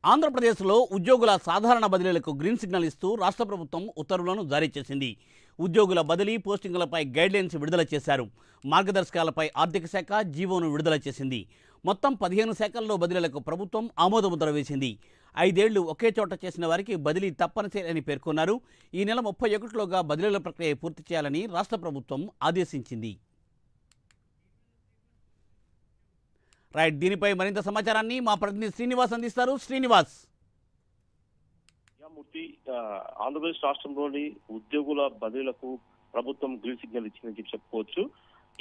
ఆంధ్రప్రదేశ్లో ఉద్యోగుల సాధారణ బదిలీలకు గ్రీన్ సిగ్నల్ ఇస్తూ రాష్ట్ర ప్రభుత్వం ఉత్తర్వులను జారీ చేసింది. ఉద్యోగుల బదిలీ పోస్టింగులపై గైడ్లైన్స్ విడుదల చేశారు. మార్గదర్శకాలపై ఆర్థిక శాఖ జీవోను విడుదల చేసింది. మొత్తం 15 శాఖల్లో బదిలీలకు ప్రభుత్వం ఆమోదముద్ర వేసింది. 5 ఏళ్లు ఒకే చోట చేసిన వారికి బదిలీ తప్పనిసరి అని పేర్కొన్నారు. ఈ నెల 31లోగా బదిలీల ప్రక్రియ పూర్తి చేయాలని రాష్ట్ర ప్రభుత్వం ఆదేశించింది. రైట్, దీనిపై మరింత సమాచారాన్ని మా ప్రతినిధి శ్రీనివాస్ అందిస్తారు. శ్రీనివాస్. మూర్తి, ఆంధ్రప్రదేశ్ రాష్ట్రంలోని ఉద్యోగుల బదిలీలకు ప్రభుత్వం గ్రీన్ సిగ్నల్ ఇచ్చిందని చెప్పి చెప్పుకోవచ్చు.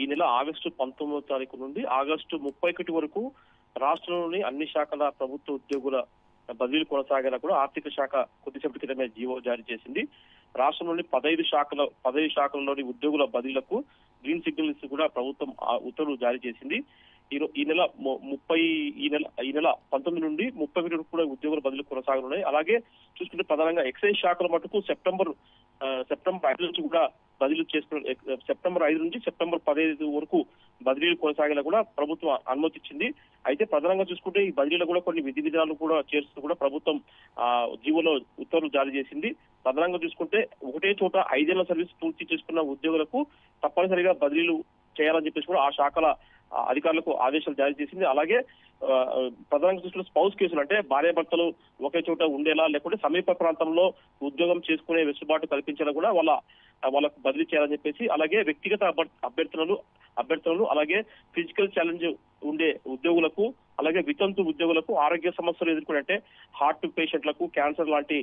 ఈ నెల ఆగస్టు 19వ తారీఖు నుండి ఆగస్టు 31 వరకు రాష్ట్రంలోని అన్ని శాఖల ప్రభుత్వ ఉద్యోగుల బదిలీలు కొనసాగేలా కూడా ఆర్థిక శాఖ కొద్దిసేపటి క్రితమే జీవో జారీ చేసింది. రాష్ట్రంలోని 15 శాఖల్లోని ఉద్యోగుల బదిలీలకు గ్రీన్ సిగ్నల్ ఇస్తూ కూడా ప్రభుత్వం ఉత్తర్వులు జారీ చేసింది. ఈ నెల 19 నుండి 30 వరకు కూడా ఉద్యోగుల బదిలీ కొనసాగనున్నాయి. అలాగే చూసుకుంటే ప్రధానంగా ఎక్సైజ్ శాఖల మటుకు సెప్టెంబర్ 5 నుంచి కూడా బదిలీ చేసుకున్న సెప్టెంబర్ 5 నుంచి సెప్టెంబర్ 15 వరకు బదిలీలు కొనసాగేలా కూడా ప్రభుత్వం అనుమతి ఇచ్చింది. అయితే ప్రధానంగా చూసుకుంటే ఈ బదిలీలో కూడా కొన్ని విధి విధానాలు కూడా చేరుస్తూ కూడా ప్రభుత్వం జీవోలో ఉత్తర్వులు జారీ చేసింది. ప్రధానంగా చూసుకుంటే ఒకటే చోట 5 ఏళ్ల సర్వీస్ పూర్తి చేసుకున్న ఉద్యోగులకు తప్పనిసరిగా బదిలీలు చేయాలని చెప్పేసి కూడా ఆ శాఖల అధికారులకు ఆదేశాలు జారీ చేసింది. అలాగే ప్రధానంగా చూసుకున్న స్పౌస్ కేసులు అంటే భార్యాభర్తలు ఒకే చోట ఉండేలా లేకుంటే సమీప ప్రాంతంలో ఉద్యోగం చేసుకునే వెసులుబాటు కల్పించేలా కూడా వాళ్ళకు బదిలీ చేయాలని చెప్పేసి, అలాగే వ్యక్తిగత అభ్యర్థనలు అలాగే ఫిజికల్ ఛాలెంజ్ ఉండే ఉద్యోగులకు, అలాగే వితంతు ఉద్యోగులకు, ఆరోగ్య సమస్యలు ఎదుర్కొనే అంటే హార్ట్ పేషెంట్లకు, క్యాన్సర్ లాంటి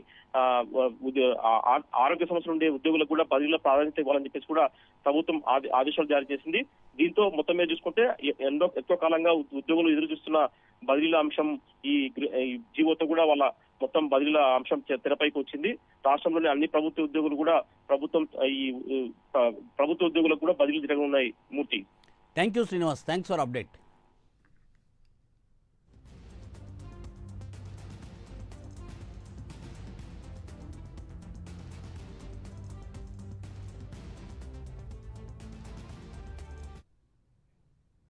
ఆరోగ్య సమస్యలు ఉండే ఉద్యోగులకు కూడా బదిలీలో ప్రాధాన్యత ఇవ్వాలని చెప్పేసి కూడా ప్రభుత్వం ఆదేశాలు జారీ చేసింది. దీంతో మొత్తం మీద చూసుకుంటే ఎంతో కాలంగా ఉద్యోగులు ఎదురు చూస్తున్న బదిలీల అంశం ఈ జీవోతో కూడా వాళ్ళ మొత్తం బదిలీల అంశం తెరపైకి వచ్చింది. రాష్ట్రంలోని అన్ని ప్రభుత్వ ఉద్యోగులు కూడా ప్రభుత్వ ఉద్యోగులకు కూడా బదిలీలు జరగనున్నాయి. Murthy. Thank you Srinivas, thanks for update.